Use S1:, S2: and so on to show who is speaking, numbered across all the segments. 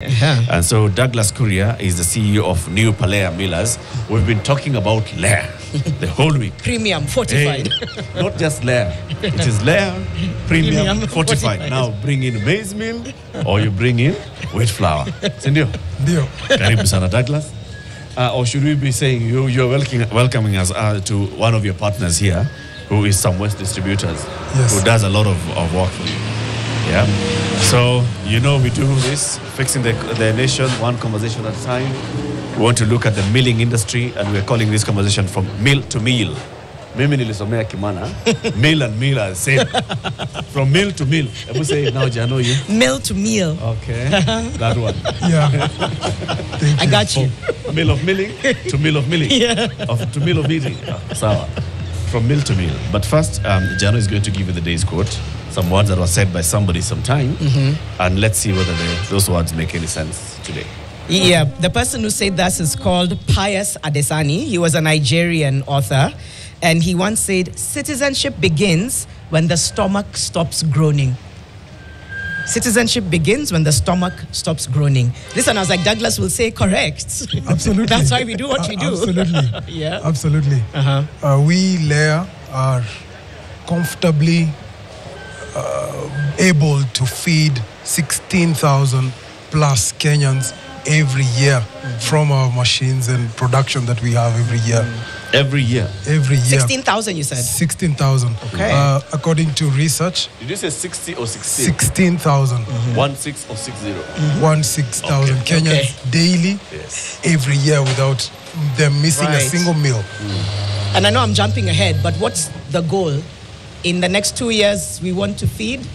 S1: And so Douglas Kuria is the CEO of New Paleah Millers. We've been talking about layer the whole week.
S2: Premium fortified.
S1: Hey, not just layer. It is layer, premium fortified. Now bring in maize meal or you bring in wheat flour. Sindio?
S3: Ndio.
S1: Karibu sana Douglas. Or should we be saying you're welcoming us to one of your partners here who is some West Distributors,
S3: yes,
S1: who does a lot of work for you. Yeah. So, we do this, fixing the nation, one conversation at a time. We want to look at the milling industry, and we're calling this conversation from mill to meal. Mimi nilisomea Kimana. Mill and meal are the same. From mill to meal. I will say it now, Jano, you?
S2: Mill to meal.
S1: Okay. That one.
S3: Yeah.
S2: I got you.
S1: From mill of milling to mill of milling.
S2: Yeah.
S1: To mill of eating. Sawa. From mill to meal. But first, Jano is going to give you the day's quote. Some words that were said by somebody sometime, and let's see whether those words make any sense today.
S2: Yeah, the person who said this is called Pius Adesani. He was a Nigerian author, and he once said, "Citizenship begins when the stomach stops groaning." Citizenship begins when the stomach stops groaning. Listen, I was like, Douglas will say correct.
S3: Absolutely.
S2: That's why we do what we do.
S3: Absolutely.
S2: Yeah.
S3: Absolutely. We layer are comfortably able to feed 16,000 plus Kenyans every year from our machines and production that we have every year.
S1: Every year?
S3: Every year.
S2: 16,000 you said?
S3: 16,000.
S2: Okay.
S3: According to research.
S1: Did you say 60 or 16?
S3: 16,000.
S1: 16 or 60?
S3: 16,000 Kenyans daily, every year without them missing a single meal.
S2: And I know I'm jumping ahead, but what's the goal? In the next 2 years, we want to feed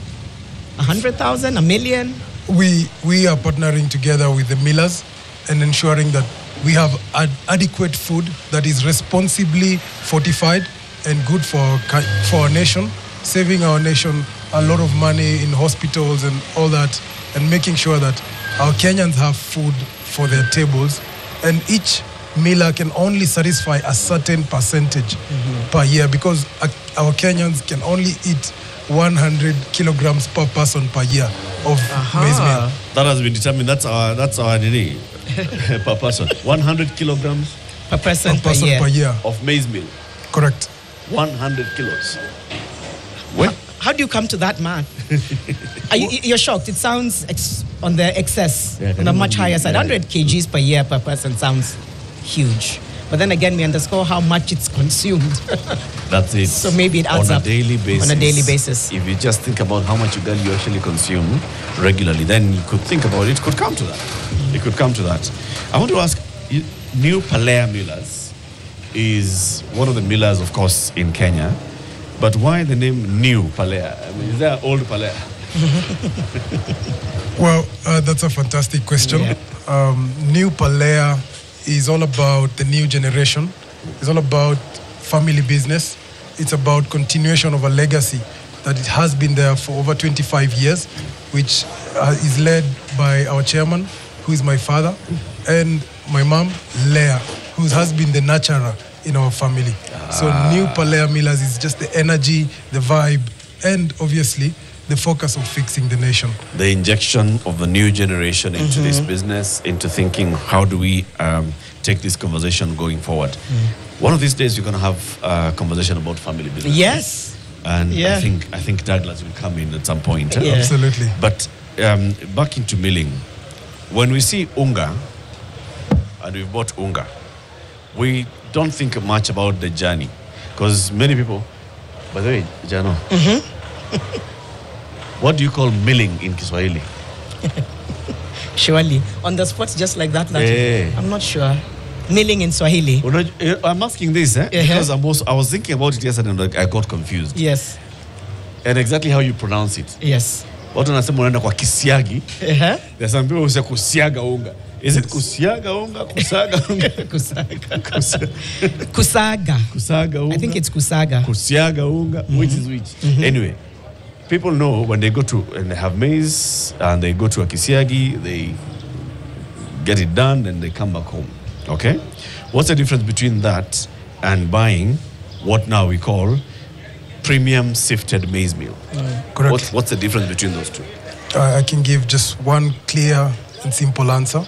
S2: 100,000, 1 million?
S3: We are partnering together with the millers and ensuring that we have adequate food that is responsibly fortified and good for our nation, saving our nation a lot of money in hospitals and all that, and making sure that our Kenyans have food for their tables, and each miller can only satisfy a certain percentage per year, because our Kenyans can only eat 100 kilograms per person per year of maize meal.
S1: That has been determined. That's our need per person. 100 kilograms
S2: per person per year
S1: of maize meal.
S3: Correct.
S1: 100 kilos.
S2: How do you come to that math? You're shocked. It sounds on the excess, on a much higher side. 100 kgs per year per person sounds huge. But then again, we underscore how much it's consumed.
S1: That's it.
S2: So maybe it adds up
S1: on a daily basis. If you just think about how much you actually consume regularly, then you could think about it. Could come to that. It could come to that. I want to ask, New Paleah Millers is one of the millers, of course, in Kenya. But why the name New Paleah? I mean, is there old Paleah?
S3: Well, that's a fantastic question. Yeah. New Paleah is all about the new generation. It's all about family business. It's about continuation of a legacy that it has been there for over 25 years, which is led by our chairman, who is my father, and my mom, Leah, who has been the nurturer in our family. So New Paleah Millers is just the energy, the vibe, and obviously the focus of fixing the nation.
S1: The injection of the new generation into this business, into thinking, how do we take this conversation going forward? One of these days, you're going to have a conversation about family business.
S2: Yes.
S1: And I think Douglas will come in at some point.
S3: Yeah. Absolutely.
S1: But back into milling, when we see unga, and we've bought unga, we don't think much about the journey. Because many people, by the way, Jano, what do you call milling in Kiswahili?
S2: Surely. On the spot, just like that. I'm not sure. Milling in Swahili.
S1: I'm asking this, because I was thinking about it yesterday and I got confused.
S2: Yes.
S1: And exactly how you pronounce it.
S2: Yes.
S1: Watu wanasema unaenda kwa kisiagi. There's some people who say kusiaga unga. Is it kusiaga unga? Kusaga unga?
S2: Kusaga.
S1: Kusaga unga.
S2: I think it's kusaga.
S1: Kusiaga unga. Which is which? Anyway, people know when they go to, and they have maize, and they go to a kisiagi, they get it done, and they come back home. Okay? What's the difference between that and buying what now we call premium sifted maize meal?
S3: Correct.
S1: What's the difference between those two?
S3: I can give just one clear and simple answer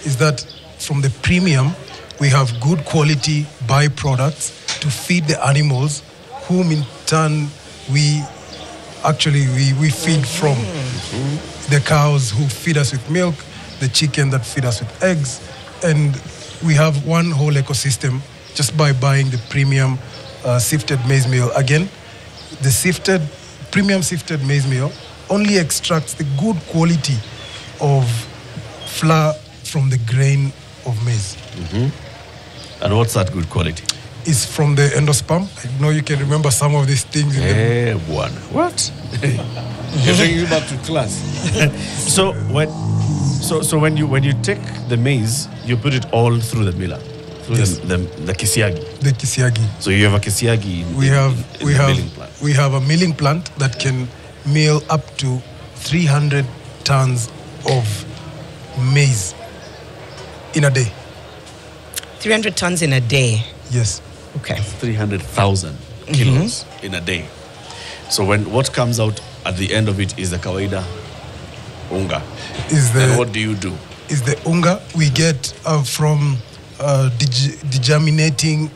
S3: is that from the premium, we have good quality byproducts to feed the animals, whom in turn we feed from. The cows who feed us with milk, the chicken that feed us with eggs, and we have one whole ecosystem just by buying the premium sifted maize meal. Again, the premium sifted maize meal only extracts the good quality of flour from the grain of maize.
S1: And what's that good quality?
S3: It's from the endosperm. I know you can remember some of these things.
S1: One. What?
S4: You're taking you back to class.
S1: So when you take the maize, you put it all through the miller, through
S3: Yes.
S1: the kisiagi.
S3: The kisiagi.
S1: So you have a kisiagi in
S3: We
S1: the milling plant.
S3: we have a milling plant that can mill up to 300 tons of maize in a day.
S2: 300 tons in a day.
S3: Yes.
S2: Okay.
S1: 300,000 kilos in a day. So what comes out at the end of it is the kawaida unga. And what do you do?
S3: Is the unga we get from degerminating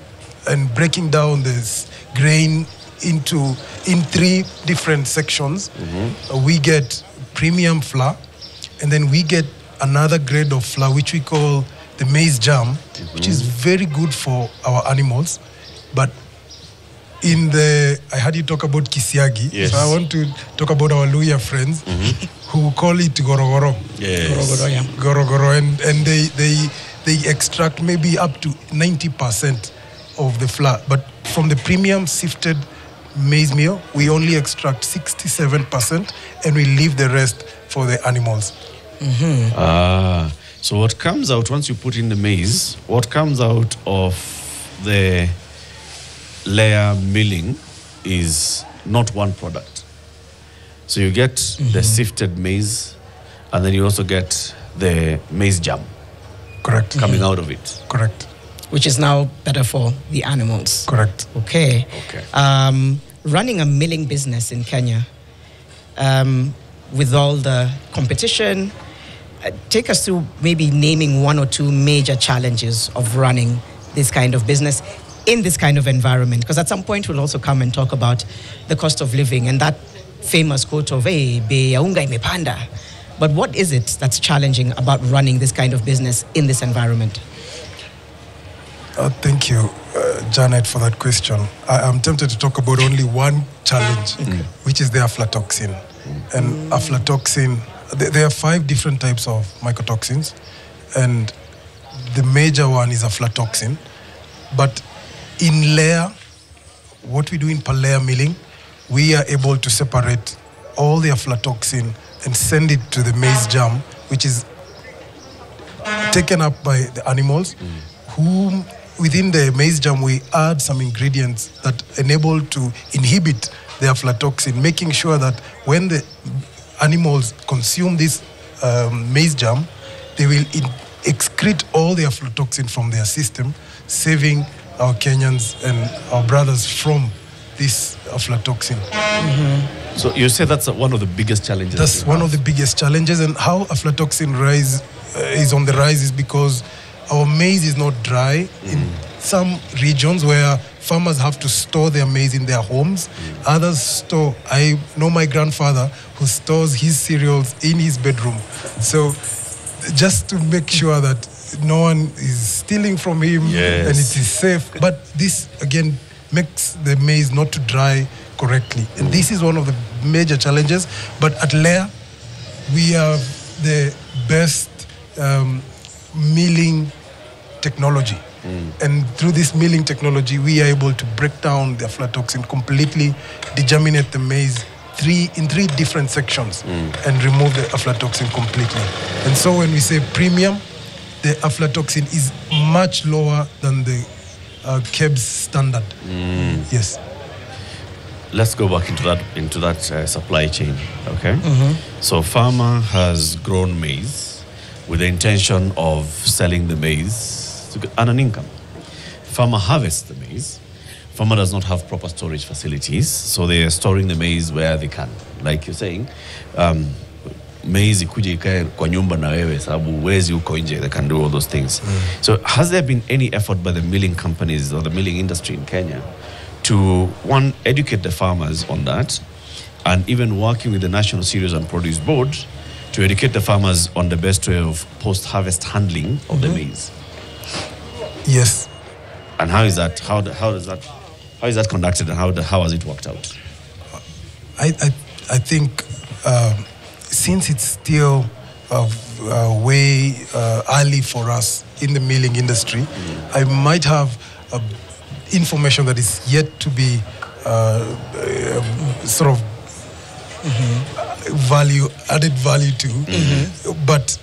S3: and breaking down this grain in 3 different sections. We get premium flour, and then we get another grade of flour which we call the maize jam, which is very good for our animals. But I heard you talk about kisiagi,
S1: Yes.
S3: so I want to talk about our Luya friends who call it gorogoro.
S1: Yes.
S2: Gorogoro, yeah.
S3: Gorogoro, and they extract maybe up to 90% of the flour. But from the premium sifted maize meal, we only extract 67%, and we leave the rest for the animals.
S1: So what comes out once you put in the maize, what comes out of the layer milling is not one product. So you get the sifted maize, and then you also get the maize jam
S3: Correct.
S1: coming out of it.
S3: Correct.
S2: Which is now better for the animals.
S3: Correct.
S2: Okay.
S1: Okay.
S2: Running a milling business in Kenya, with all the competition, take us through maybe naming 1 or 2 major challenges of running this kind of business in this kind of environment. Because at some point we'll also come and talk about the cost of living and that famous quote of, hey, bei ya unga imepanda. But what is it that's challenging about running this kind of business in this environment?
S3: Thank you, Janet, for that question. I am tempted to talk about only one challenge, which is the aflatoxin. And aflatoxin, there are 5 different types of mycotoxins, and the major one is aflatoxin. But in layer, what we do in Paleah milling, we are able to separate all the aflatoxin and send it to the maize jam, which is taken up by the animals, whom within the maize jam we add some ingredients that enable to inhibit the aflatoxin, making sure that when the animals consume this maize jam, they will excrete all the aflatoxin from their system, saving our Kenyans and our brothers from this aflatoxin.
S1: So you say that's one of the biggest challenges.
S3: That's one of the biggest challenges, and how aflatoxin is on the rise is because our maize is not dry. In some regions where farmers have to store their maize in their homes, others store. I know my grandfather who stores his cereals in his bedroom. So just to make sure that no one is stealing from him and it is safe. But this again makes the maize not to dry correctly. And this is one of the major challenges. But at Lea, we have the best milling technology. And through this milling technology, we are able to break down the aflatoxin completely, degerminate the maize in 3 different sections, and remove the aflatoxin completely. And so when we say premium, the aflatoxin is much lower than the KEBS standard. Yes.
S1: Let's go back into that supply chain, okay? So farmer has grown maize with the intention of selling the maize to earn an income. Farmer harvests the maize. Farmer does not have proper storage facilities, so they are storing the maize where they can. Like you're saying, maize ikuje ikae kwa nyumba na wewe sababu wezi uko nje, they can do all those things. So has there been any effort by the milling companies or the milling industry in Kenya to, one, educate the farmers on that, and even working with the National Cereals and Produce Board to educate the farmers on the best way of post-harvest handling of the maize?
S3: Yes.
S1: And how is that? How is that conducted, and how has it worked out?
S3: I think since it's still way early for us in the milling industry, I might have information that is yet to be sort of added value to. But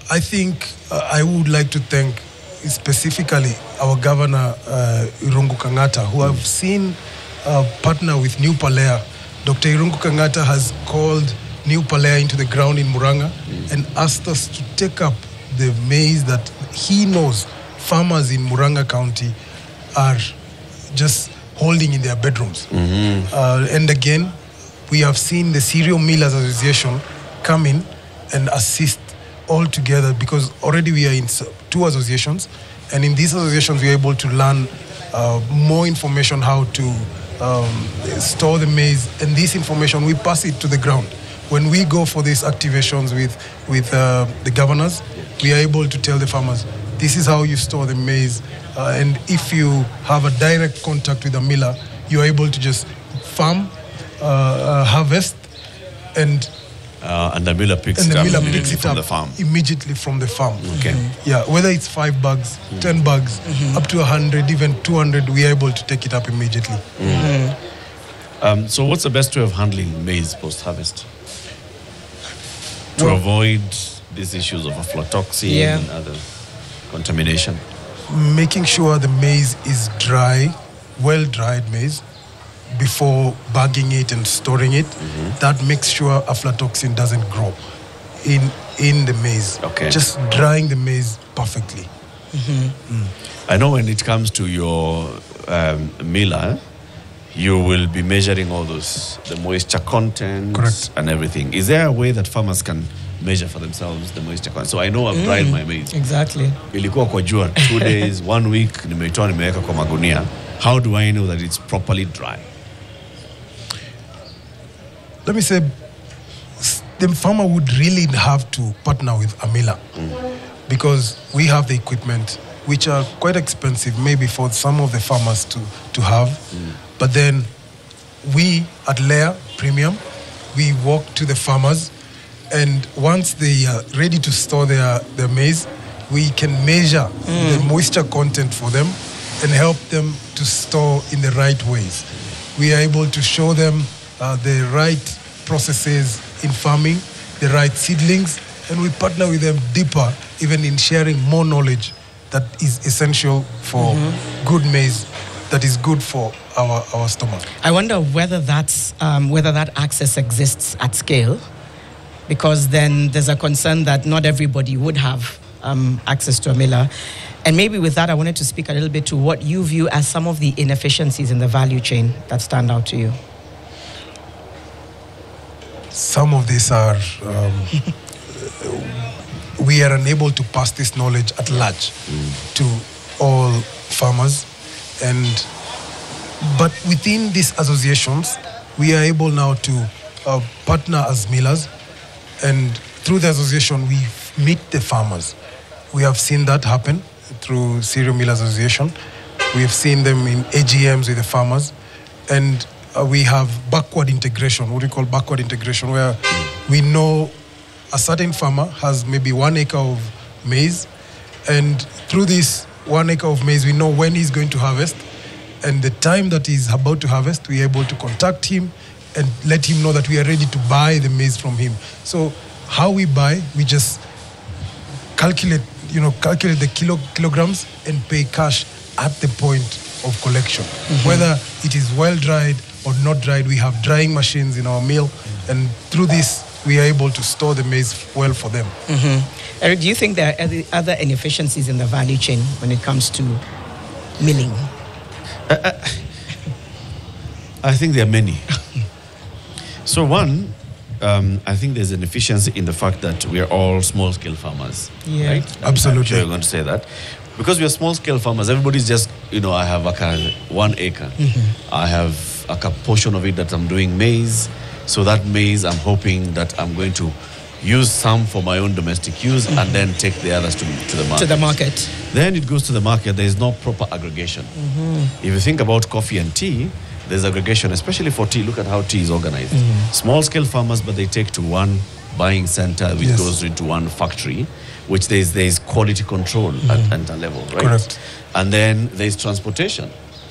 S3: I think I would like to thank specifically our governor, Irungu Kangata, who I've seen partner with New Paleah. Dr. Irungu Kangata has called New Paleah into the ground in Muranga and asked us to take up the maize that he knows farmers in Muranga County are just holding in their bedrooms. And again, we have seen the Cereal Millers Association come in and assist all together, because already we are in 2 associations, and in these associations we are able to learn more information how to store the maize, and this information we pass it to the ground. When we go for these activations with the governors, we are able to tell the farmers, this is how you store the maize, and if you have a direct contact with a miller, you are able to just farm, harvest, and
S1: the miller picks it up immediately from the farm.
S3: Immediately from the farm.
S1: Okay.
S3: Yeah, whether it's 5 bags, 10 bags, up to 100, even 200, we are able to take it up immediately.
S1: So what's the best way of handling maize post-harvest to avoid these issues of aflatoxin and other contamination?
S3: Making sure the maize is dry, well-dried maize, before bagging it and storing it. That makes sure aflatoxin doesn't grow in the maize.
S1: Okay.
S3: Just drying the maize perfectly.
S1: I know when it comes to your miller, you will be measuring all those, the moisture content.
S3: Correct.
S1: And everything. Is there a way that farmers can measure for themselves the moisture content? So I know I've dried my maize.
S2: Exactly.
S1: Ilikuwa kwa jua 2 days, 1 week, nimeitoa nimeweka kwa magunia. How do I know that it's properly dry?
S3: Let me say, the farmer would really have to partner with a miller, because we have the equipment, which are quite expensive maybe for some of the farmers to have. But then we at Leah Premium, we walk to the farmers, and once they are ready to store their maize, we can measure the moisture content for them and help them to store in the right ways. We are able to show them the right processes in farming, the right seedlings, and we partner with them deeper, even in sharing more knowledge that is essential for good maize, that is good for our stomach.
S2: I wonder whether that access exists at scale, because then there's a concern that not everybody would have access to a miller. And maybe with that, I wanted to speak a little bit to what you view as some of the inefficiencies in the value chain that stand out to you.
S3: Some of these are, we are unable to pass this knowledge at large to all farmers. But within these associations, we are able now to partner as millers, and through the association, we meet the farmers. We have seen that happen through Cereal Millers Association. We have seen them in AGMs with the farmers, and we have backward integration, what we call backward integration, where we know a certain farmer has maybe 1 acre of maize, and through this 1 acre of maize, we know when he's going to harvest, and the time that he's about to harvest, we are able to contact him and let him know that we are ready to buy the maize from him. So how we buy, we just calculate the kilograms and pay cash at the point of collection. Whether it is well dried or not dried, we have drying machines in our mill, and through this, we are able to store the maize well for them.
S2: Eric, do you think there are other inefficiencies in the value chain when it comes to milling?
S1: I think there are many. So one, I think there's an efficiency in the fact that we are all small-scale farmers.
S2: Yeah.
S1: Right?
S3: Absolutely.
S1: I'm sure you're going to say that. Because we are small-scale farmers, everybody's just, I have 1 acre. I have a portion of it that I'm doing maize. So that maize, I'm hoping that I'm going to use some for my own domestic use and then take the others to the market.
S2: To the market.
S1: Then it goes to the market. There is no proper aggregation. If you think about coffee and tea, there's aggregation, especially for tea. Look at how tea is organized. Small-scale farmers, but they take to one buying center, which goes into one factory, which there's quality control at a level, right?
S3: Correct.
S1: And then there's transportation,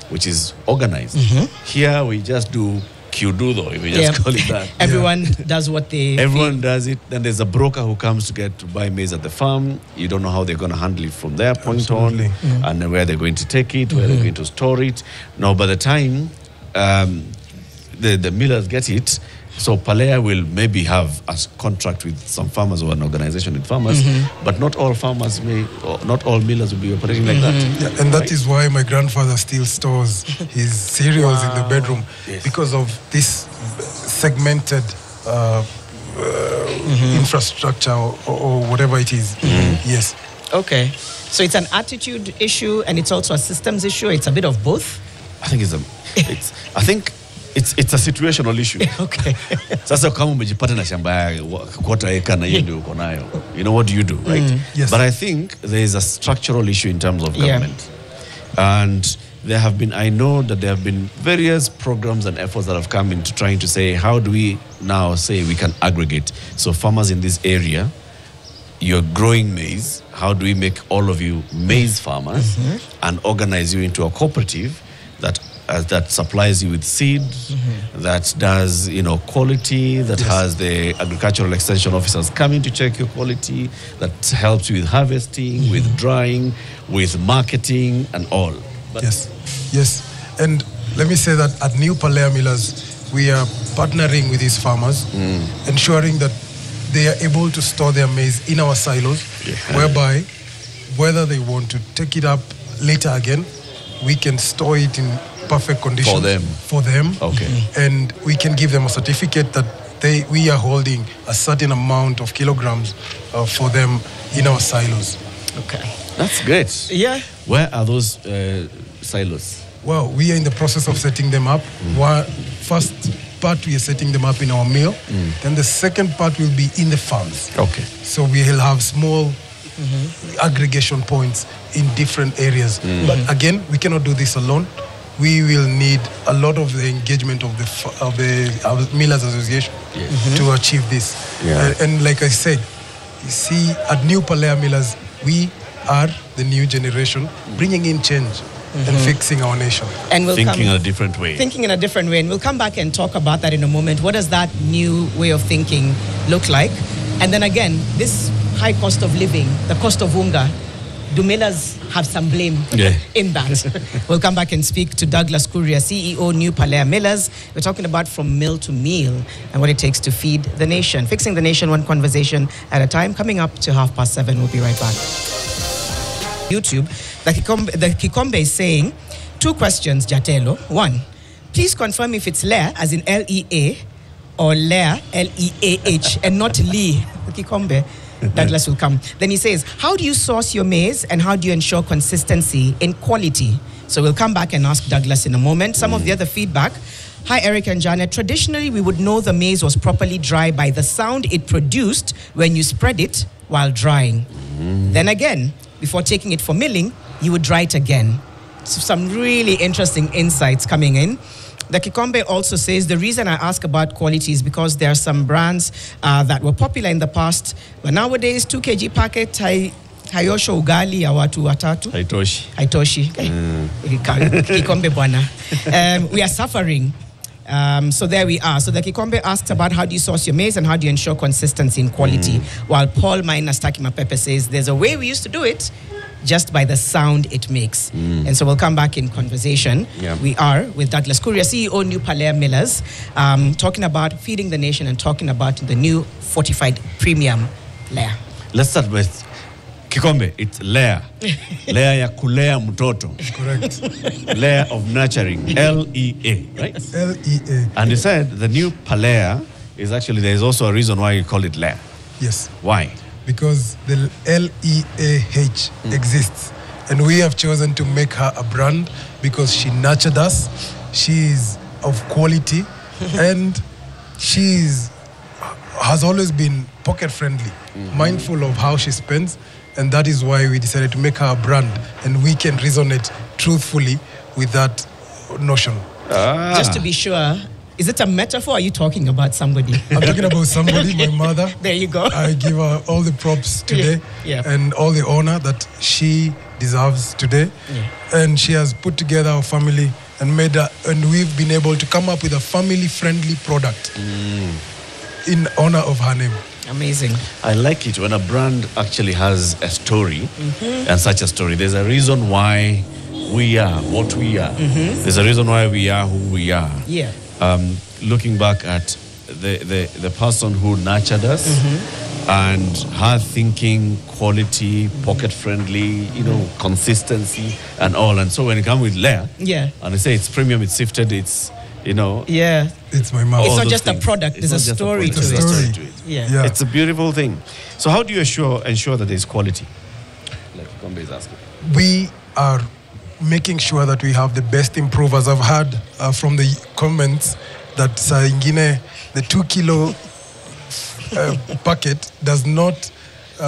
S1: which is organized. Here we just do Kyududo, if we just call it that.
S2: Everyone does what they...
S1: Everyone does it. Then there's a broker who comes to buy maize at the farm. You don't know how they're going to handle it from their point on, and then where they're going to take it, where they're going to store it. Now, by the time the millers get it, so Paleah will maybe have a contract with some farmers or an organization with farmers, but not all farmers not all millers will be operating like that.
S3: Yeah, and that is why my grandfather still stores his cereals in the bedroom, because of this segmented infrastructure or whatever it is. Yes.
S2: Okay. So it's an attitude issue and it's also a systems issue. It's a bit of both.
S1: I think it's a situational issue.
S2: Okay.
S1: Sasa kama umejipata na shamba ya quarter acre na hiyo ndio uko nayo, what do you do, right?
S3: Yes.
S1: But I think there is a structural issue in terms of government. And I know that there have been various programs and efforts that have come into trying to say, how do we now say we can aggregate? So farmers in this area, you're growing maize, how do we make all of you maize farmers and organize you into a cooperative that supplies you with seed, that does, quality, that has the agricultural extension officers coming to check your quality, that helps you with harvesting, with drying, with marketing and all. But
S3: Yes. And let me say that at New Paleah Millers, we are partnering with these farmers, ensuring that they are able to store their maize in our silos, whereby whether they want to take it up later again, we can store it in perfect condition for them.
S1: Okay.
S3: And we can give them a certificate that we are holding a certain amount of kilograms for them in our silos.
S2: Okay.
S1: That's great.
S2: Yeah.
S1: Where are those silos?
S3: Well, we are in the process of setting them up. First part, we are setting them up in our mill. Then the second part will be in the farms.
S1: Okay.
S3: So we will have small aggregation points in different areas. But again, we cannot do this alone. We will need a lot of the engagement of the Millers Association to achieve this.
S1: Yeah.
S3: And like I said, you see, at New Paleah Millers, we are the new generation bringing in change and fixing our nation.
S2: And we'll
S1: Thinking in a different way.
S2: Thinking in a different way. And we'll come back and talk about that in a moment. What does that new way of thinking look like? And then again, this high cost of living, the cost of hunger, do millers have some blame in that? We'll come back and speak to Douglas Kuria, CEO, New Paleah Millers. We're talking about from mill to meal and what it takes to feed the nation. Fixing the nation, one conversation at a time. Coming up to 7:30. We'll be right back. YouTube, the Kikombe is saying, 2 questions, Jatelo. 1, please confirm if it's Leah, as in L-E-A, or Leah, L-E-A-H, and not Lee. The Kikombe. Douglas will come. Then he says, how do you source your maize and how do you ensure consistency in quality? So we'll come back and ask Douglas in a moment. Some of the other feedback. Hi, Eric and Janet. Traditionally, we would know the maize was properly dry by the sound it produced when you spread it while drying. Then again, before taking it for milling, you would dry it again. So some really interesting insights coming in. The Kikombe also says the reason I ask about quality is because there are some brands that were popular in the past, but nowadays 2 kg packet hayosho ugali ya watu watatu. Haitoshi. Kikombe bwana. We are suffering. So there we are. So the Kikombe asks about how do you source your maize and how do you ensure consistency in quality. While Paul Minastaki Mapepe says there's a way we used to do it, just by the sound it makes. And so we'll come back in conversation. We are with Douglas Kuria, CEO, New Paleah Millers, talking about feeding the nation and talking about the new fortified premium layer.
S1: Let's start with Kikombe. It's layer. Layer ya kulea mtoto.
S3: Correct.
S1: Layer of nurturing. L-E-A, right?
S3: L-E-A.
S1: And you said the new Paleah is actually, there's also a reason why you call it Leah.
S3: Yes.
S1: Why?
S3: Because the LEAH exists. And we have chosen to make her a brand because she nurtured us. She's of quality and has always been pocket friendly, mindful of how she spends. And that is why we decided to make her a brand, and we can resonate truthfully with that notion.
S2: Just to be sure, is it a metaphor or are you talking about somebody?
S3: I'm talking about somebody, my mother.
S2: There you go.
S3: I give her all the props today and all the honor that she deserves today. And she has put together our family and and we've been able to come up with a family-friendly product in honor of her name.
S2: Amazing.
S1: I like it when a brand actually has a story and such a story. There's a reason why we are what we are. There's a reason why we are who we are.
S2: Yeah.
S1: Looking back at the person who nurtured us and her thinking, quality, pocket friendly, consistency and all. And so when you come with Leah, and they say it's premium, it's sifted, it's,
S3: it's my mouth.
S2: It's not just a product, there's a story to it. Yeah.
S1: It's a beautiful thing. So how do you ensure that there's quality? Like Kombe is asking.
S3: We are making sure that we have the best improvers. I've heard from the comments that the 2 kilo packet does not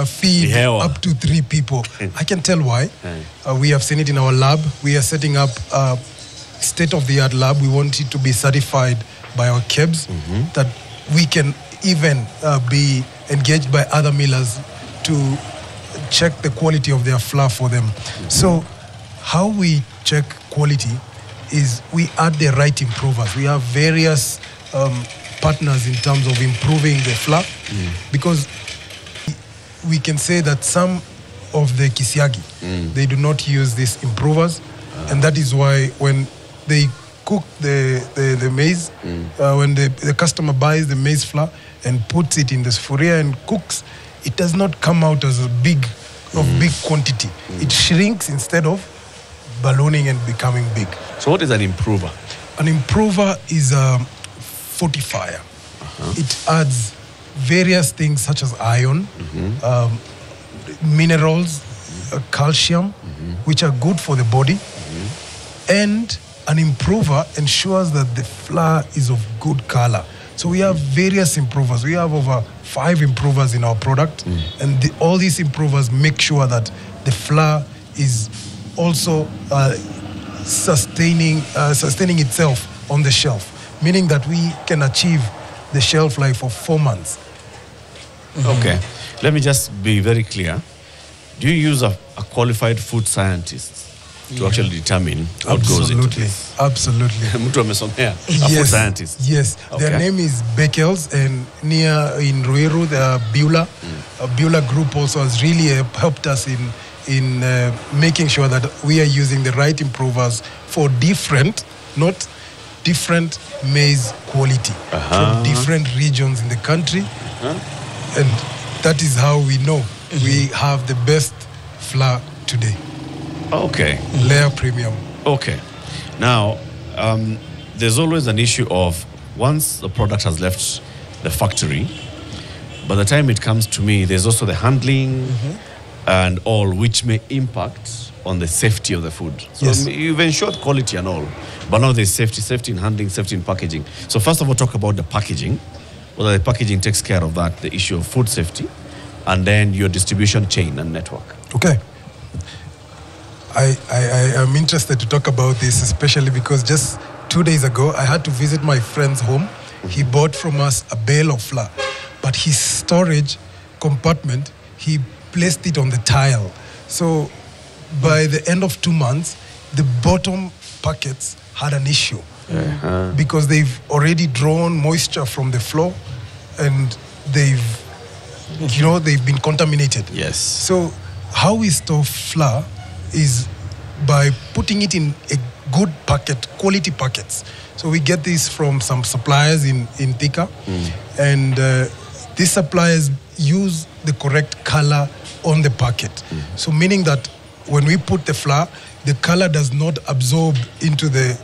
S3: feed up to 3 people. I can tell why. We have seen it in our lab. We are setting up a state-of-the-art lab. We want it to be certified by our KEBS, that we can even be engaged by other millers to check the quality of their flour for them. So how we check quality is we add the right improvers. We have various partners in terms of improving the flour, because we can say that some of the Kisiagi, they do not use these improvers, and that is why when they cook the maize, when the customer buys the maize flour and puts it in the sufuria and cooks, it does not come out as a big quantity. It shrinks instead of ballooning and becoming big.
S1: So what is an improver?
S3: An improver is a fortifier. It adds various things such as iron, minerals, calcium, which are good for the body. And an improver ensures that the flour is of good color. So we have various improvers. We have over 5 improvers in our product. And all these improvers make sure that the flour is also sustaining itself on the shelf, meaning that we can achieve the shelf life of 4 months.
S1: Okay, let me just be very clear. Do you use a qualified food scientist to actually determine what goes into this?
S3: Absolutely.
S1: Mtu amesomea, a food scientist.
S3: Yes, their name is Beckels, and near in Ruiru, the Beulah. Beulah Group also has really helped us in making sure that we are using the right improvers for different maize quality from different regions in the country. And that is how we know we have the best flour today.
S1: Okay.
S3: Leah Premium.
S1: Okay. Now, there's always an issue of once the product has left the factory, by the time it comes to me, there's also the handling and all, which may impact on the safety of the food. So you've ensured quality and all, but now there's safety in handling, safety in packaging. So first of all, talk about the packaging, whether the packaging takes care of that, the issue of food safety, and then your distribution chain and network.
S3: Okay. I am interested to talk about this, especially because just 2 days ago, I had to visit my friend's home. He bought from us a bale of flour, but his storage compartment, he placed it on the tile. So by the end of 2 months, the bottom packets had an issue because they've already drawn moisture from the floor and they've been contaminated.
S1: Yes.
S3: So how we store flour is by putting it in a good packet, quality packets. So we get this from some suppliers in Thika, and these suppliers use the correct color on the packet. So meaning that when we put the flour, the color does not absorb into the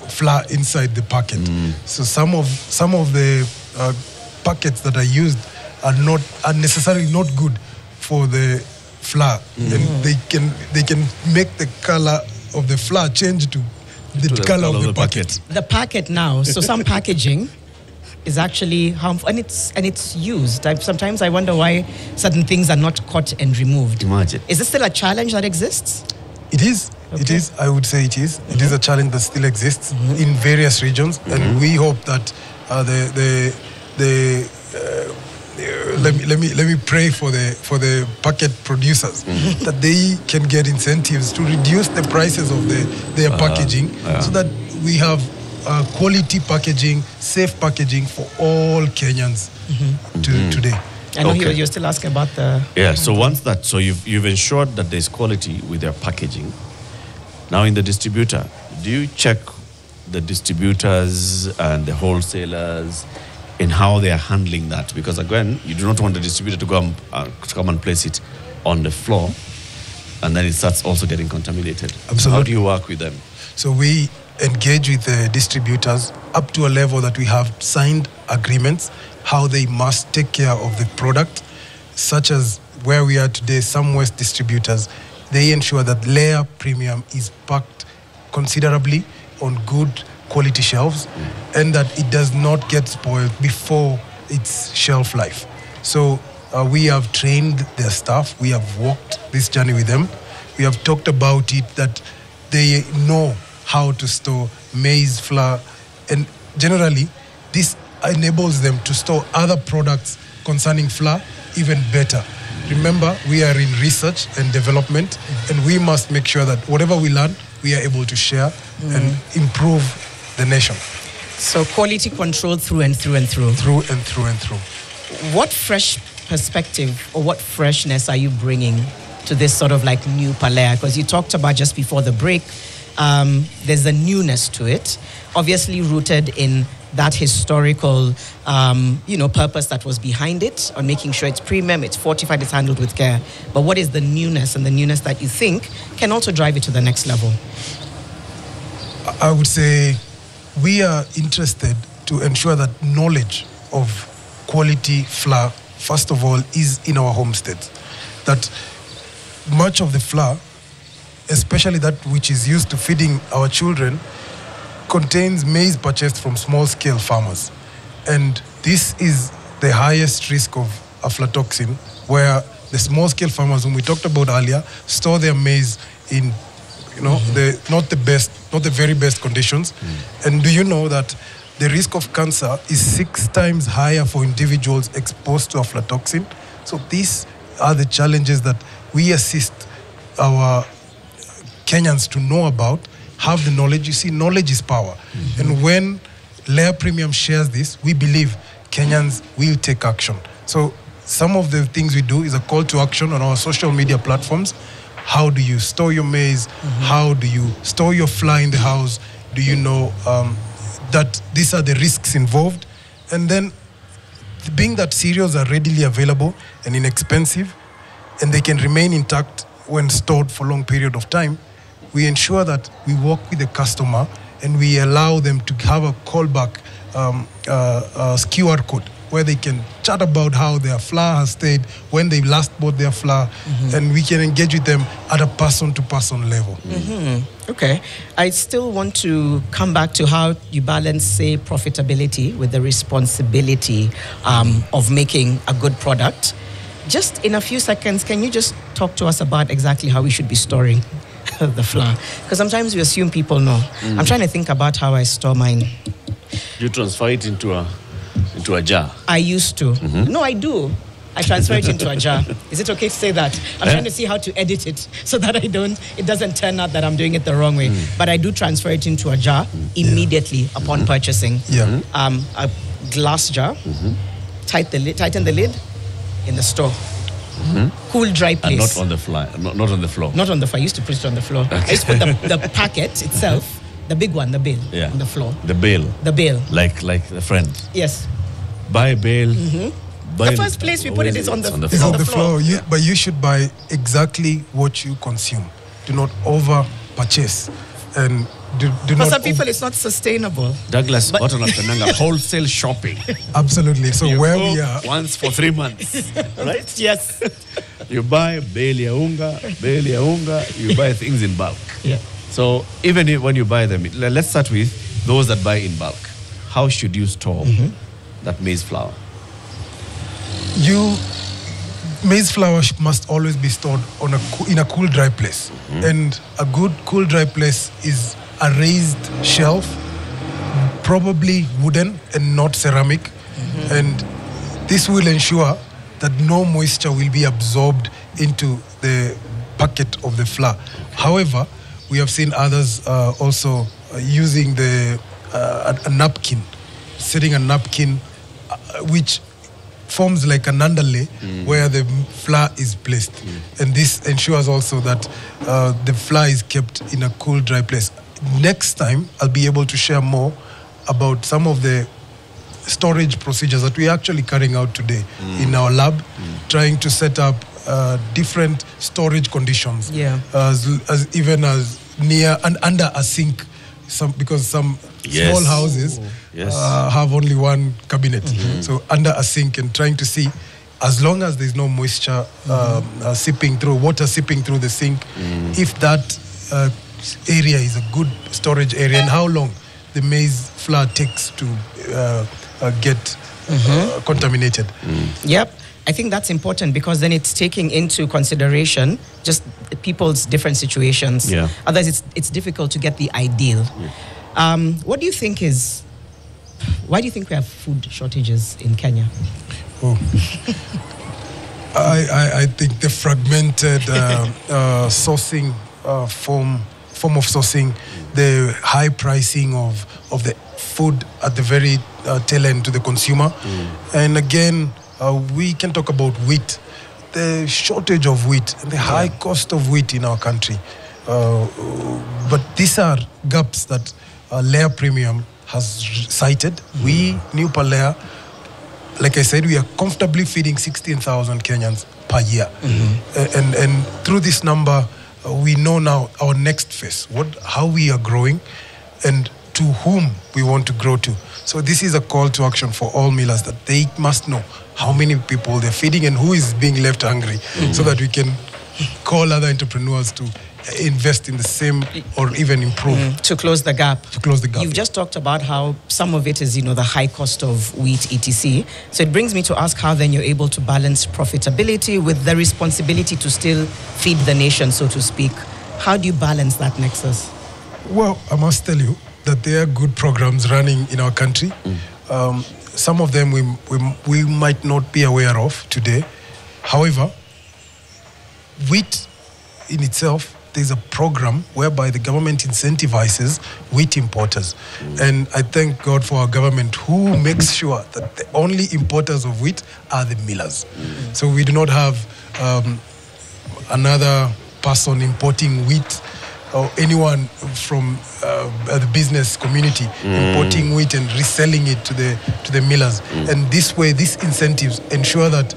S3: flour inside the packet. So some of the packets that are used are necessarily not good for the flour, and they can make the color of the flour change to the color of the packet.
S2: The packet now. So some packaging is actually harmful, and it's used. Sometimes I wonder why certain things are not caught and removed.
S1: Imagine.
S2: Is this still a challenge that exists?
S3: It is. Okay. It is. I would say it is. It is a challenge that still exists in various regions, and we hope that let me pray for the packet producers that they can get incentives to reduce the prices of their packaging, so that we have quality packaging, safe packaging for all Kenyans today.
S2: I know you're still asking about the...
S1: Yeah, so you've ensured that there's quality with their packaging. Now in the distributor, do you check the distributors and the wholesalers in how they are handling that? Because again, you do not want the distributor to come and place it on the floor, and then it starts also getting contaminated.
S3: Absolutely.
S1: How do you work with them?
S3: So we engage with the distributors up to a level that we have signed agreements how they must take care of the product, such as where we are today, some West distributors, they ensure that Layer Premium is packed considerably on good quality shelves and that it does not get spoiled before its shelf life. So we have trained their staff, we have walked this journey with them, we have talked about it, that they know how to store maize flour, and generally this enables them to store other products concerning flour even better. Remember, we are in research and development, and we must make sure that whatever we learn, we are able to share and improve the nation.
S2: So quality control through and through and through.
S3: Through and through and through.
S2: What fresh perspective or what freshness are you bringing to this sort of like new Paleah? Because you talked about just before the break, there's a newness to it, obviously rooted in that historical, purpose that was behind it, on making sure it's premium, it's fortified, it's handled with care. But what is the newness and the newness that you think can also drive it to the next level?
S3: I would say we are interested to ensure that knowledge of quality flour, first of all, is in our homesteads. That much of the flour, especially that which is used to feeding our children, contains maize purchased from small-scale farmers. And this is the highest risk of aflatoxin, where the small-scale farmers, whom we talked about earlier, store their maize in, not the very best conditions. And do you know that the risk of cancer is 6 times higher for individuals exposed to aflatoxin? So these are the challenges that we assist our Kenyans to know about, have the knowledge. You see, knowledge is power. And when Layer Premium shares this, we believe Kenyans will take action. So some of the things we do is a call to action on our social media platforms. How do you store your maize? How do you store your flour in the house? Do you know that these are the risks involved? And then, being that cereals are readily available and inexpensive, and they can remain intact when stored for a long period of time, we ensure that we work with the customer and we allow them to have a callback QR code where they can chat about how their flour has stayed, when they last bought their flour, and we can engage with them at a person-to-person level.
S2: Okay. I still want to come back to how you balance, say, profitability with the responsibility of making a good product. Just in a few seconds, can you just talk to us about exactly how we should be storing the flour? Because sometimes we assume people know. I'm trying to think about how I store mine.
S1: You transfer it into a jar.
S2: I used to. No, I do. I transfer it into a jar. Is it okay to say that? I'm trying to see how to edit it so that it doesn't turn out that I'm doing it the wrong way. But I do transfer it into a jar immediately upon purchasing. A glass jar. Tighten the lid in the store. Cool, dry place.
S1: And not on the floor. Not on the floor.
S2: Not on the floor. I used to put it on the floor. I used to put the packet itself, the big one, the bale, on the floor.
S1: The bale.
S2: The bale.
S1: Like the friend.
S2: Yes.
S1: Buy a bale.
S2: The first place we put it is on the
S3: It's on the floor.
S2: Yeah.
S3: But you should buy exactly what you consume. Do not over purchase. And do
S2: For
S3: not.
S2: some people, it's not sustainable.
S1: Douglas,
S2: But-
S1: what on Penanga? Wholesale shopping.
S3: Absolutely. So
S1: You
S3: where
S1: go
S3: we are,
S1: once for 3 months, right?
S2: Yes.
S1: You buy bale ya unga, you buy things in bulk.
S2: Yeah.
S1: So even when you buy them, let's start with those that buy in bulk. How should you store that maize flour?
S3: Maize flour must always be stored in a cool, dry place. And a good cool, dry place is a raised shelf, probably wooden and not ceramic. And this will ensure that no moisture will be absorbed into the packet of the flour. However, we have seen others also using a napkin, setting a napkin which forms like an underlay where the flour is placed. And this ensures also that the flour is kept in a cool, dry place. Next time, I'll be able to share more about some of the storage procedures that we're actually carrying out today in our lab, trying to set up different storage conditions, as even as near and under a sink, because some small houses have only one cabinet. So under a sink, and trying to see, as long as there's no moisture seeping through, water seeping through the sink, if that area is a good storage area, and how long the maize flour takes to get contaminated.
S2: Yep. I think that's important because then it's taking into consideration just people's different situations.
S1: Yeah.
S2: Otherwise, it's difficult to get the ideal. What do you think why do you think we have food shortages in Kenya?
S3: I think the fragmented sourcing form of sourcing, the high pricing of the food at the very tail end to the consumer. And again, we can talk about wheat, the shortage of wheat and the high cost of wheat in our country. But these are gaps that Layer Premium has cited. We, New Paleah, like I said, we are comfortably feeding 16,000 Kenyans per year. And through this number, we know now our next phase, how we are growing and to whom we want to grow to. So this is a call to action for all millers that they must know how many people they're feeding and who is being left hungry, so that we can call other entrepreneurs to invest in the same or even improve.
S2: To close the gap.
S3: To close the gap.
S2: You've just talked about how some of it is, the high cost of wheat, etc. So it brings me to ask how then you're able to balance profitability with the responsibility to still feed the nation, so to speak. How do you balance that nexus?
S3: Well, I must tell you that there are good programs running in our country. Some of them we might not be aware of today. However, wheat in itself, there's a program whereby the government incentivizes wheat importers. And I thank God for our government who makes sure that the only importers of wheat are the millers. So we do not have another person importing wheat or anyone from the business community importing wheat and reselling it to the millers. And this way, these incentives ensure that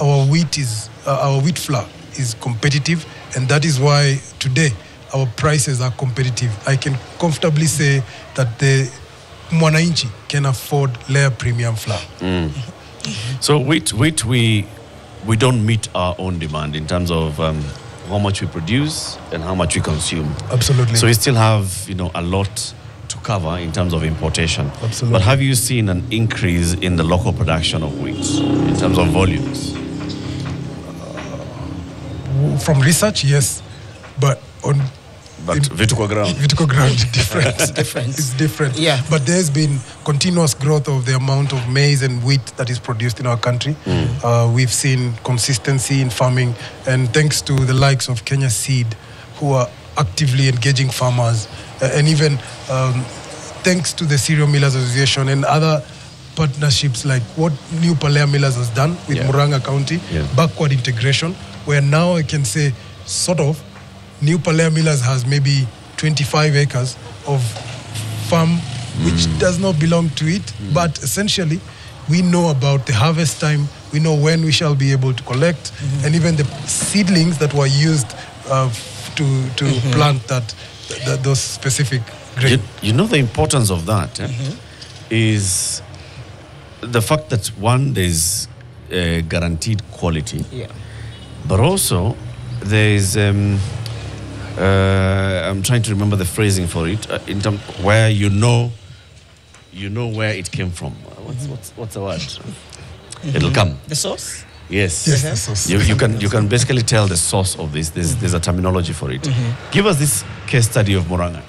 S3: our wheat flour is competitive, and that is why today our prices are competitive. I can comfortably say that the mwananchi can afford Layer Premium flour.
S1: So wheat, we don't meet our own demand in terms of how much we produce and how much we consume.
S3: Absolutely.
S1: So we still have, a lot to cover in terms of importation.
S3: Absolutely.
S1: But have you seen an increase in the local production of wheat in terms of volumes?
S3: From research, yes, but
S1: Vituko ground.
S3: Vituko ground different.
S2: It's
S3: different.
S2: Yeah.
S3: But there's been continuous growth of the amount of maize and wheat that is produced in our country. We've seen consistency in farming, and thanks to the likes of Kenya Seed, who are actively engaging farmers, and even thanks to the Cereal Millers Association and other partnerships like what New Paleah Millers has done with Murang'a County, backward integration, where now I can say sort of New Paleah Millers has maybe 25 acres of farm which does not belong to it, but essentially we know about the harvest time, we know when we shall be able to collect, and even the seedlings that were used to plant those specific Great.
S1: You know the importance of that is the fact that one, there's guaranteed quality,
S2: Yeah.
S1: but also there's I'm trying to remember the phrasing for it in terms where you know where it came from. What's the word? It'll come.
S2: The source?
S1: Yes.
S3: Yes, the source.
S1: You can basically tell the source of this. There's a terminology for it. Give us this case study of Murang'a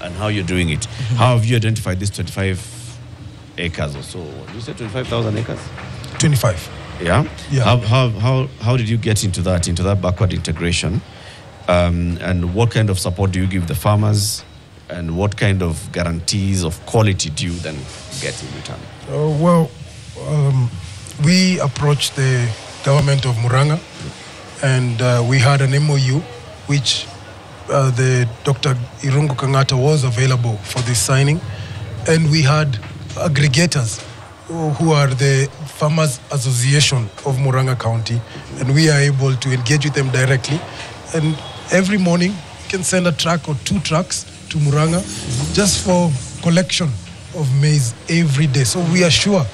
S1: and how you're doing it. How have you identified this 25 acres or so? You said 25,000 acres?
S3: 25.
S1: Yeah.
S3: Yeah.
S1: How did you get into that backward integration? And what kind of support do you give the farmers? And what kind of guarantees of quality do you then get in return?
S3: We approached the government of Murang'a, and we had an MOU, which the Dr. Irungu Kangata was available for this signing, and we had aggregators who are the Farmers Association of Murang'a County, and we are able to engage with them directly. And every morning, we can send a truck or 2 trucks to Murang'a just for collection of maize every day. So we are sure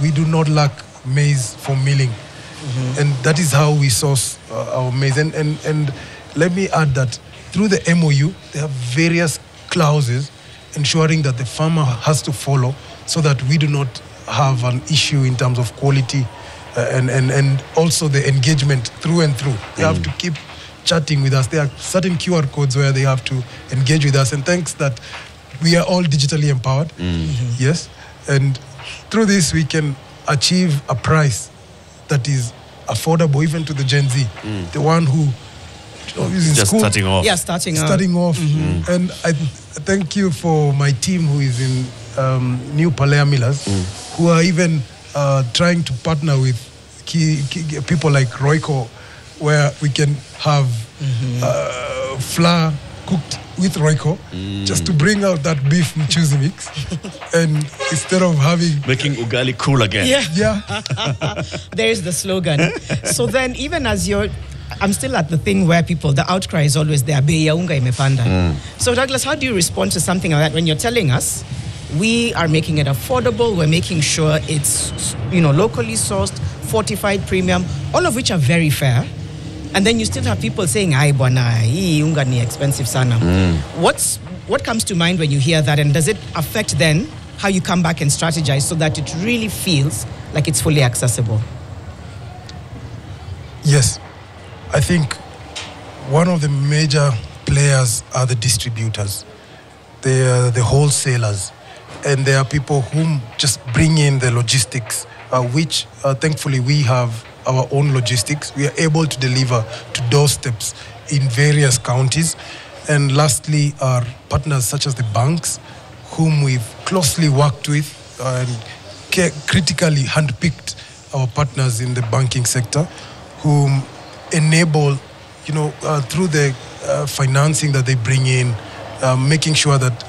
S3: we do not lack maize for milling. And that is how we source our maize. And let me add that through the MOU, there are various clauses ensuring that the farmer has to follow so that we do not have an issue in terms of quality and also the engagement through and through. They have to keep chatting with us. There are certain QR codes where they have to engage with us. And thanks that we are all digitally empowered. Yes. And through this, we can achieve a price that is affordable even to the Gen Z, the one who is in
S1: Just
S3: school,
S1: starting off.
S2: Yeah, starting
S3: off. And I thank you for my team who is in New Paleah Millers, who are even trying to partner with key people like Royco, where we can have flour cooked with Royco, just to bring out that beef mchuzi mix, and instead of
S1: making ugali cool again.
S3: Yeah.
S2: There's the slogan. So then, even as I'm still at the thing where the outcry is always there, bei ya unga imepanda. So Douglas, how do you respond to something like that when you're telling us we are making it affordable, we're making sure it's locally sourced, fortified, premium, all of which are very fair, and then you still have people saying, "Ai bwana, hii unga ni expensive sana." What comes to mind when you hear that, and does it affect then how you come back and strategize so that it really feels like it's fully accessible?
S3: Yes. I think one of the major players are the distributors. They are the wholesalers. And there are people whom just bring in the logistics, which thankfully we have our own logistics. We are able to deliver to doorsteps in various counties. And lastly, our partners such as the banks, whom we've closely worked with and critically handpicked our partners in the banking sector, whom enable, through the financing that they bring in, making sure that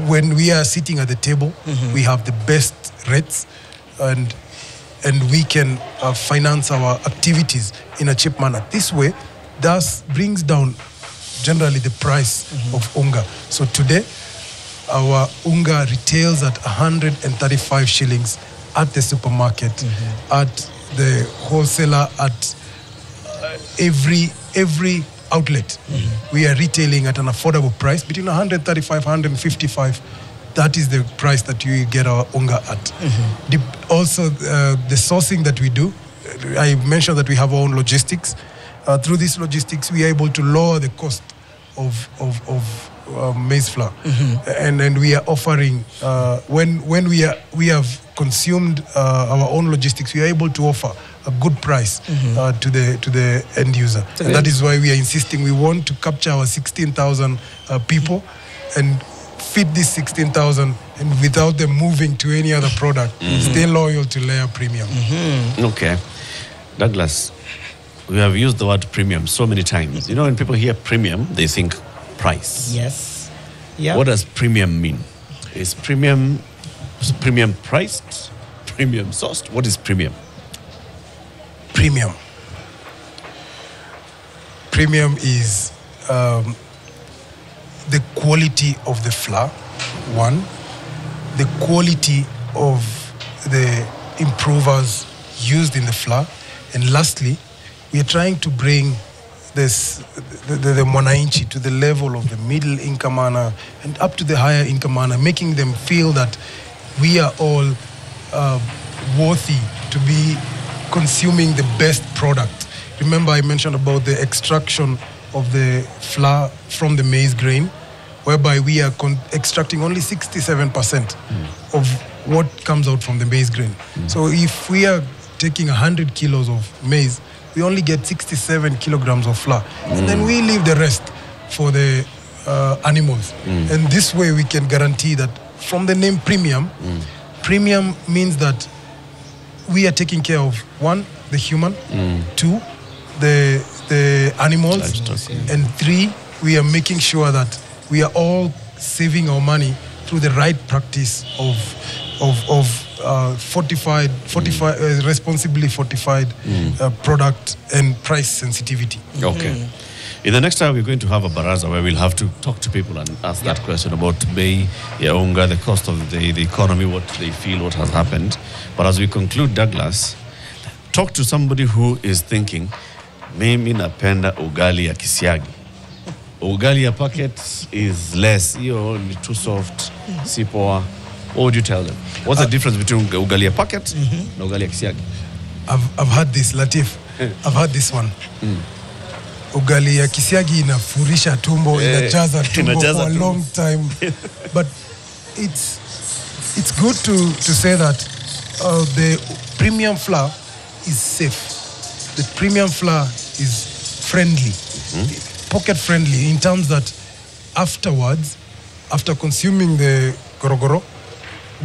S3: when we are sitting at the table, we have the best rates and we can finance our activities in a cheap manner. This way, thus brings down generally the price of unga. So today, our unga retails at 135 shillings at the supermarket, at the wholesaler, at every outlet. We are retailing at an affordable price between 135, 155. That is the price that you get our unga at. Also, the sourcing that we do, I mentioned that we have our own logistics. Through this logistics, we are able to lower the cost of maize flour, and we are offering when we have consumed our own logistics, we are able to offer a good price to the end user, and that is why we are insisting. We want to capture our 16,000 people and feed these 16,000, and without them moving to any other product, stay loyal to Layer Premium.
S1: Okay, Douglas, we have used the word premium so many times. When people hear premium, they think price.
S2: Yes. Yeah.
S1: What does premium mean? Is premium priced? Premium sourced? What is premium?
S3: Premium is the quality of the flour, one, the quality of the improvers used in the flour, and lastly, we are trying to bring the mwananchi to the level of the middle income earner and up to the higher income earner, making them feel that we are all worthy to be consuming the best product. Remember, I mentioned about the extraction of the flour from the maize grain, whereby we are extracting only 67% of what comes out from the maize grain. So if we are taking 100 kilos of maize, we only get 67 kilograms of flour. And then we leave the rest for the animals. And this way we can guarantee that from the name premium, premium means that we are taking care of, one, the human, two, the animals, and three, we are making sure that we are all saving our money through the right practice of responsibly fortified product and price sensitivity.
S1: Okay. In the next hour, we're going to have a baraza where we'll have to talk to people and ask that question about bei ya unga, the cost of the economy, what they feel, what has happened. But as we conclude, Douglas, talk to somebody who is thinking, mimi napenda ugali ya kisiagi. Ugali ya packet is less, ni too soft, si poa. What would you tell them? What's the difference between ugali ya packet and ugali ya kisiagi?
S3: I've had this, Latif. I've had this one. Ugali ya kisiagi inafurisha tumbo, inajaza tumbo for a long time. But it's good to say that the premium flour is safe. The premium flour is friendly, pocket friendly, in terms that afterwards, after consuming the gorogoro,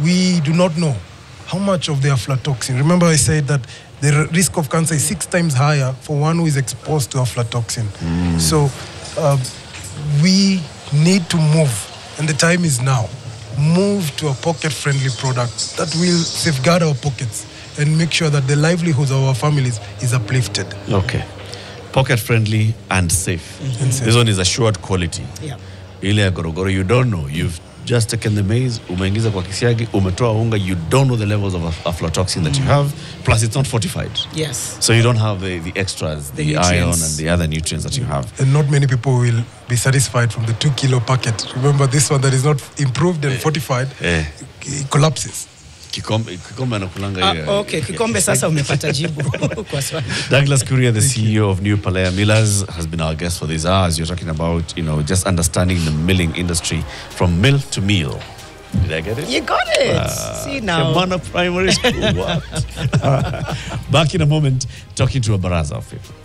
S3: we do not know how much of the aflatoxin. Remember I said that the risk of cancer is 6 times higher for one who is exposed to aflatoxin. So we need to move, and the time is now. Move to a pocket-friendly product that will safeguard our pockets and make sure that the livelihoods of our families is uplifted.
S1: Okay. Pocket-friendly and safe. This one is assured quality.
S2: Yeah.
S1: Ile ya gorogoro, you don't know. You've just taken the maize, umeingiza kwa kisiagi, umetoa unga, you don't know the levels of aflatoxin that you have, plus it's not fortified.
S2: Yes.
S1: So you don't have the extras, the iron and the other nutrients that you have.
S3: And not many people will be satisfied from the 2 kilo packet. Remember, this one that is not improved and fortified, it collapses.
S1: Kikombe anakulanga hiyo.
S2: Okay, kikombe sasa umepata jibu kwa swali.
S1: Douglas Kuria, the CEO of New Paleah Millers, has been our guest for these hours. You're talking about, just understanding the milling industry from mill to meal. Did I get it?
S2: You got it. See now.
S1: Kemana Primary School. What? Back in a moment, talking to a baraza of people.